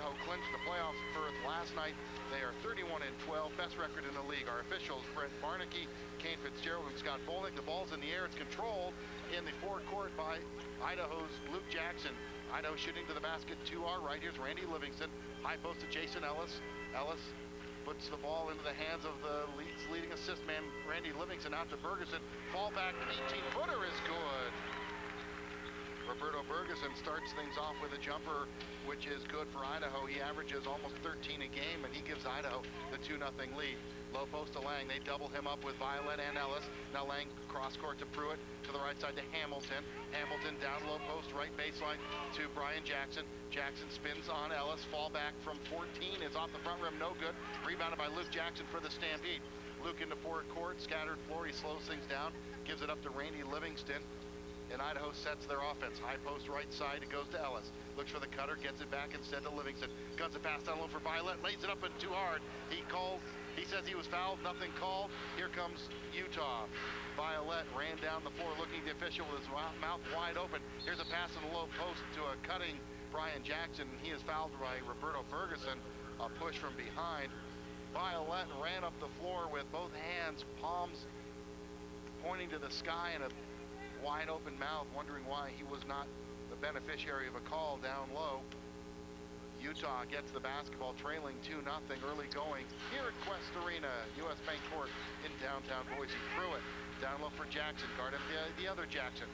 Idaho clinched the playoff berth last night. They are 31-12, best record in the league. Our officials, Brent Barnicky, Kane Fitzgerald, and Scott Bolnick. The ball's in the air. It's controlled in the forecourt by Idaho's Luke Jackson. Idaho shooting to the basket to our right. Here's Randy Livingston. High post to Jason Ellis. Ellis puts the ball into the hands of the leading assist man, Randy Livingston, out to Bergeson. Fall back, 18-footer is good. Roberto Bergeson starts things off with a jumper, which is good for Idaho. He averages almost 13 a game, and he gives Idaho the 2-0 lead. Low post to Lang. They double him up with Violet and Ellis. Now Lang cross court to Pruitt, to the right side to Hamilton. Hamilton down low post, right baseline to Brian Jackson. Jackson spins on Ellis. Fall back from 14. It's off the front rim, no good. Rebounded by Luke Jackson for the Stampede. Luke into forward court, scattered floor. He slows things down, gives it up to Randy Livingston. And Idaho sets their offense. High post right side, it goes to Ellis. Looks for the cutter, gets it back instead to Livingston. Guns it pass down low for Violet, lays it up and too hard. He says he was fouled, nothing called. Here comes Utah. Violet ran down the floor looking at the official with his mouth wide open. Here's a pass in the low post to a cutting Brian Jackson. He is fouled by Roberto Ferguson. A push from behind. Violet ran up the floor with both hands, palms pointing to the sky and a wide open mouth, wondering why he was not the beneficiary of a call down low. Utah gets the basketball, trailing 2-0 early going here at Quest Arena, US Bank Court in downtown Boise. Pruitt down low for Jackson, guarding the other Jackson.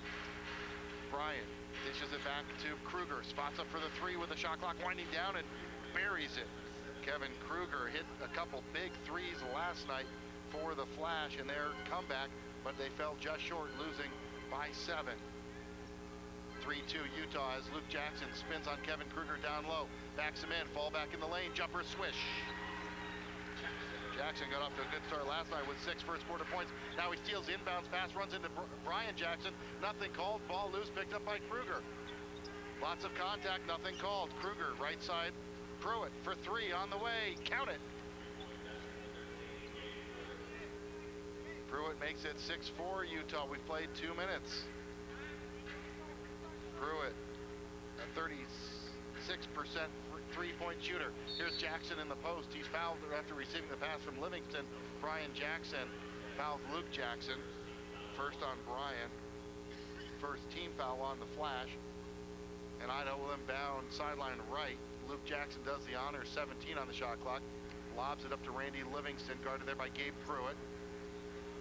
Brian dishes it back to Kruger, spots up for the three with the shot clock winding down and buries it. Kevin Kruger hit a couple big threes last night for the Flash in their comeback, but they fell just short, losing by 7. 3-2 Utah as Luke Jackson spins on Kevin Kruger down low. Backs him in, fall back in the lane, jumper swish. Jackson got off to a good start last night with 6 first quarter points. Now he steals the inbounds pass, runs into Brian Jackson. Nothing called, ball loose, picked up by Kruger. Lots of contact, nothing called. Kruger, right side, Pruitt for 3 on the way, count it. Pruitt makes it 6-4 Utah. We've played 2 minutes. Pruitt, a 36% three-point shooter. Here's Jackson in the post. He's fouled after receiving the pass from Livingston. Brian Jackson fouled Luke Jackson. First on Brian. First team foul on the Flash. And Idaho will inbound sideline right. Luke Jackson does the honors, 17 on the shot clock. Lobs it up to Randy Livingston, guarded there by Gabe Pruitt.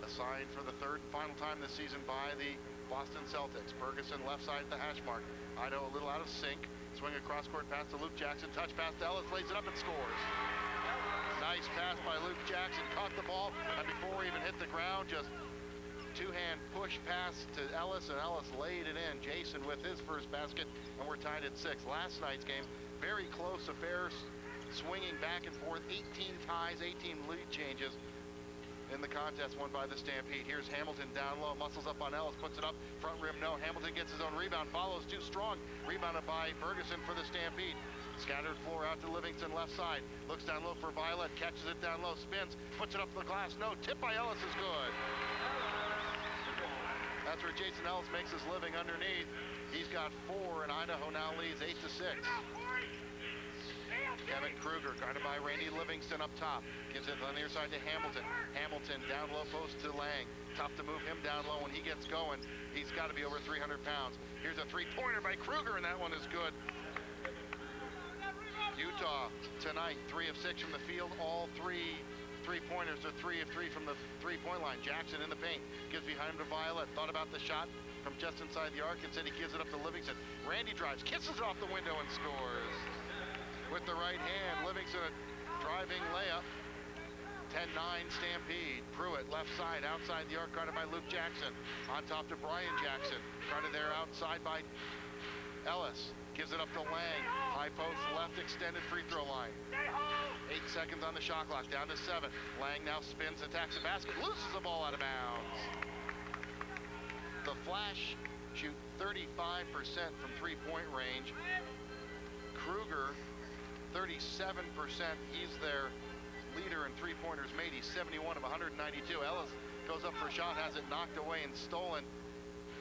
Assigned for the 3rd and final time this season by the Boston Celtics. Ferguson left side at the hash mark. Idaho a little out of sync. Swing across court pass to Luke Jackson. Touch pass to Ellis. Lays it up and scores. Nice pass by Luke Jackson. Caught the ball. And before he even hit the ground, just two-hand push pass to Ellis. And Ellis laid it in. Jason with his first basket. And we're tied at 6. Last night's game, very close affairs. Swinging back and forth. 18 ties, 18 lead changes in the contest won by the Stampede. Here's Hamilton down low, muscles up on Ellis, puts it up, front rim, no. Hamilton gets his own rebound, follows too strong. Rebounded by Ferguson for the Stampede. Scattered floor out to Livingston, left side. Looks down low for Violet, catches it down low, spins, puts it up the glass, no. Tip by Ellis is good. That's where Jason Ellis makes his living underneath. He's got 4, and Idaho now leads 8-6. Kevin Kruger, guarded by Randy Livingston up top. Gives it on the near side to Hamilton. Hamilton down low post to Lang. Tough to move him down low when he gets going. He's got to be over 300 pounds. Here's a 3-pointer by Kruger, and that one is good. Utah tonight, 3 of 6 from the field. All 3 3-pointers are 3 of 3 from the 3-point line. Jackson in the paint. Gives behind him to Violet. Thought about the shot from just inside the arc. Instead, he gives it up to Livingston. Randy drives, kisses it off the window, and scores. With the right hand, Livingston a driving layup. 10-9 Stampede. Pruitt left side, outside the arc, guarded by Luke Jackson. On top to Brian Jackson. Guarded there outside by Ellis. Gives it up to Lang. High post left extended free throw line. 8 seconds on the shot clock, down to 7. Lang now spins, attacks the basket, loses the ball out of bounds. The Flash shoot 35% from 3-point range. Kruger, 37%. He's their leader in 3-pointers made. He's 71 of 192. Ellis goes up for a shot, has it knocked away and stolen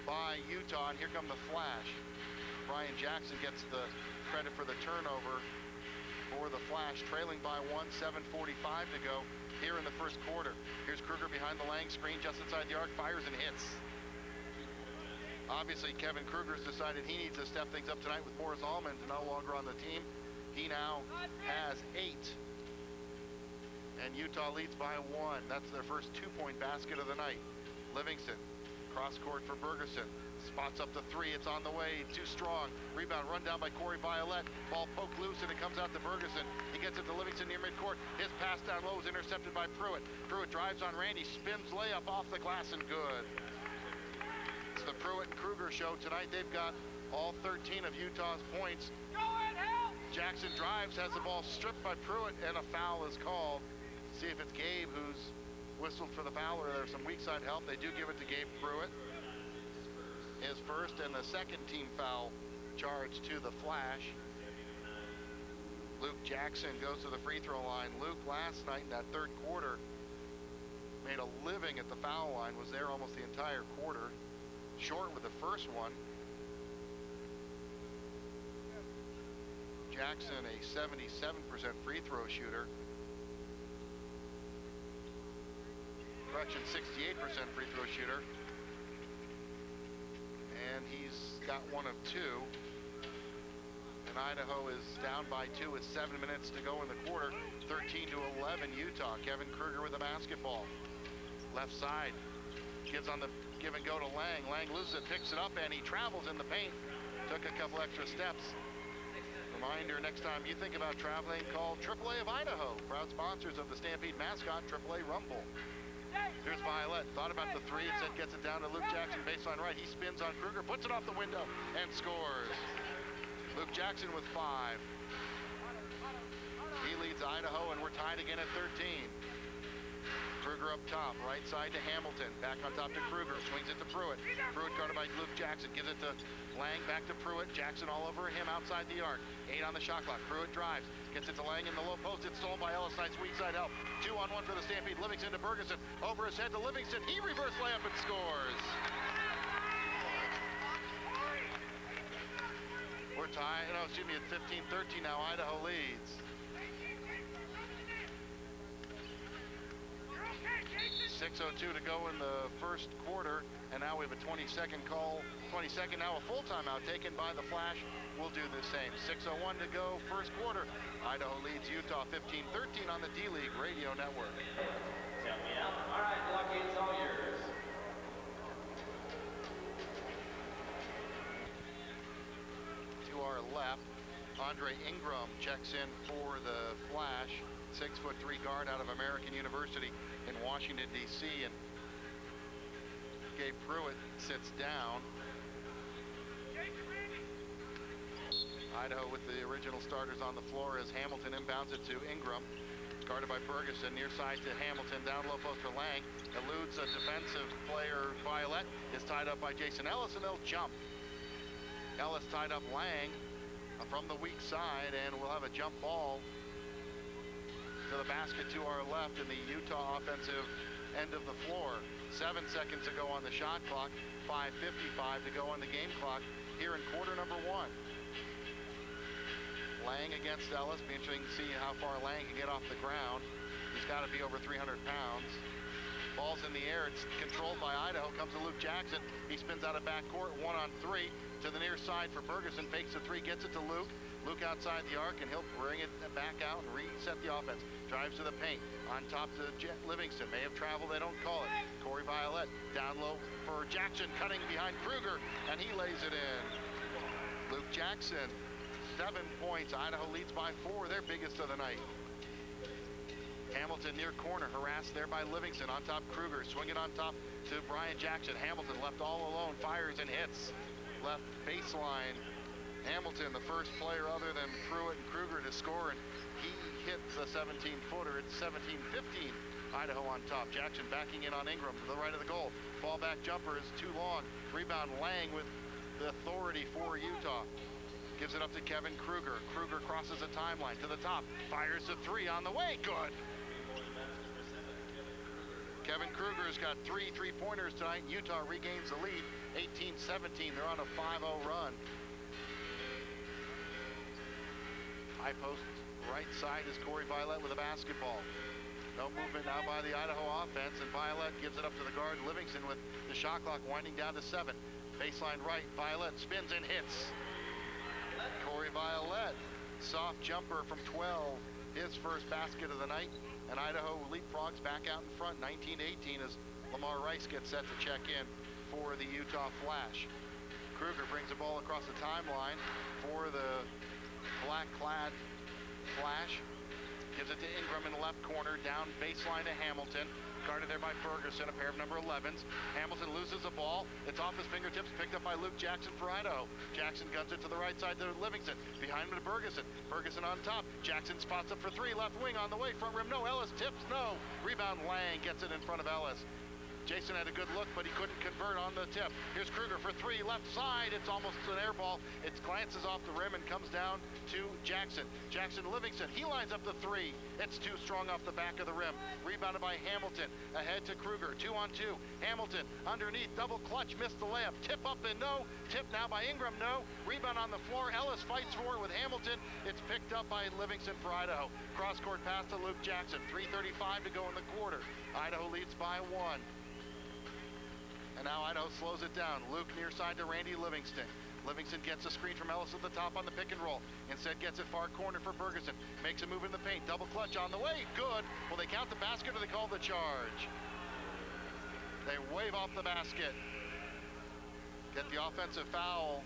by Utah. And here come the Flash. Brian Jackson gets the credit for the turnover. for the Flash, trailing by 1, 7:45 to go here in the first quarter. Here's Kruger behind the Lang screen, just inside the arc, fires and hits. Obviously, Kevin Kruger's decided he needs to step things up tonight with Morris Almond no longer on the team. He now has 8. And Utah leads by 1. That's their first 2-point basket of the night. Livingston, cross court for Bergerson. Spots up the 3, it's on the way, too strong. Rebound run down by Corey Violette. Ball poked loose and it comes out to Bergerson. He gets it to Livingston near midcourt. His pass down low is intercepted by Pruitt. Pruitt drives on Randy, spins layup off the glass and good. It's the Pruitt and Kruger show tonight. They've got all 13 of Utah's points. Jackson drives, has the ball stripped by Pruitt, and a foul is called. See if it's Gabe who's whistled for the foul, or there's some weak side help. They do give it to Gabe Pruitt. His first and the second team foul charge to the Flash. Luke Jackson goes to the free throw line. Luke last night in that third quarter made a living at the foul line, was there almost the entire quarter. Short with the first one. Jackson, a 77% free throw shooter. Correction, 68% free throw shooter. And he's got 1 of 2. And Idaho is down by 2 with 7 minutes to go in the quarter. 13-11 Utah. Kevin Kruger with the basketball. Left side. Gives on the give and go to Lang. Lang loses it, picks it up, and he travels in the paint. Took a couple extra steps. Reminder, next time you think about traveling, call AAA of Idaho. Proud sponsors of the Stampede mascot, AAA Rumble. Here's Violette. Thought about the 3, instead gets it down to Luke Jackson, baseline right. He spins on Kruger, puts it off the window, and scores. Luke Jackson with 5. He leads Idaho, and we're tied again at 13. Kruger up top, right side to Hamilton. Back on top to Kruger, swings it to Pruitt. Pruitt guarded by Luke Jackson, gives it to Lang, back to Pruitt. Jackson all over him outside the arc. 8 on the shot clock. Pruitt drives, gets it to Lang in the low post. It's stolen by Ellis. Nice weak side help. 2-on-1 for the Stampede. Livingston to Bergerson. Over his head to Livingston. He reverse layup and scores. We're tied, no, excuse me, at 15-13 now. Idaho leads. 6:02 to go in the first quarter, and now we have a 20-second call. 20-second, now a full timeout taken by the Flash. We'll do the same. 6:01 to go, first quarter. Idaho leads Utah 15-13 on the D-League Radio Network. Tell me out. All right, blockades all yours. To our left, Andre Ingram checks in for the Flash. 6'3" guard out of American University in Washington, D.C. And Gabe Pruitt sits down. Idaho with the original starters on the floor as Hamilton inbounds it to Ingram. Guarded by Bergerson, near side to Hamilton, down low post for Lang. Eludes a defensive player, Violette, is tied up by Jason Ellis, and they'll jump. Ellis tied up Lang from the weak side, and we'll have a jump ball to the basket to our left in the Utah offensive end of the floor. 7 seconds to go on the shot clock, 5:55 to go on the game clock here in quarter number 1. Lang against Ellis. Be interesting to see how far Lang can get off the ground. He's got to be over 300 pounds. Ball's in the air. It's controlled by Idaho. Comes to Luke Jackson. He spins out of backcourt. 1-on-3 to the near side for Bergerson. Fakes the 3, gets it to Luke. Luke outside the arc, and he'll bring it back out and reset the offense. Drives to the paint. On top to Livingston. May have traveled. They don't call it. Corey Violette down low for Jackson, cutting behind Kruger, and he lays it in. Luke Jackson, 7 points. Idaho leads by 4, their biggest of the night. Hamilton near corner, harassed there by Livingston. On top, Kruger, swinging on top to Brian Jackson. Hamilton left all alone, fires and hits. Left baseline. Hamilton, the first player other than Pruitt and Kruger to score, and he hits a 17-footer. It's 17-15. Idaho on top. Jackson backing in on Ingram to the right of the goal. Ball back jumper is too long. Rebound Lang with the authority for Utah. Gives it up to Kevin Kruger. Kruger crosses the timeline to the top. Fires a 3 on the way. Good. Kevin Kruger's got 3 3-pointers tonight. Utah regains the lead. 18-17. They're on a 5-0 run. High post right side is Corey Violet with a basketball. No movement now by the Idaho offense, and Violet gives it up to the guard Livingston with the shot clock winding down to 7. Baseline right, Violet spins and hits. Corey Violet, soft jumper from 12, his first basket of the night, and Idaho leapfrogs back out in front 19-18 as Lamar Rice gets set to check in for the Utah Flash. Kruger brings the ball across the timeline for the black-clad Flash. Gives it to Ingram in the left corner, down baseline to Hamilton. Guarded there by Ferguson, a pair of number 11s. Hamilton loses the ball. It's off his fingertips, picked up by Luke Jackson for Idaho. Jackson guns it to the right side to Livingston. Behind him to Ferguson. Ferguson on top. Jackson spots up for 3, left wing on the way, front rim, no. Ellis tips, no. Rebound, Lang gets it in front of Ellis. Jason had a good look, but he couldn't convert on the tip. Here's Kruger for 3, left side. It's almost an air ball. It glances off the rim and comes down to Jackson. Jackson Livingston, he lines up the 3. It's too strong off the back of the rim. Rebounded by Hamilton. Ahead to Kruger, 2-on-2. Hamilton underneath, double clutch, missed the layup. Tip up and no. Tip now by Ingram, no. Rebound on the floor. Ellis fights for it with Hamilton. It's picked up by Livingston for Idaho. Cross-court pass to Luke Jackson. 3:35 to go in the quarter. Idaho leads by 1. And now Idaho slows it down. Luke near side to Randy Livingston. Livingston gets a screen from Ellis at the top on the pick and roll. Instead gets it far corner for Ferguson. Makes a move in the paint. Double clutch on the way. Good. Will they count the basket or they call the charge? They wave off the basket. Get the offensive foul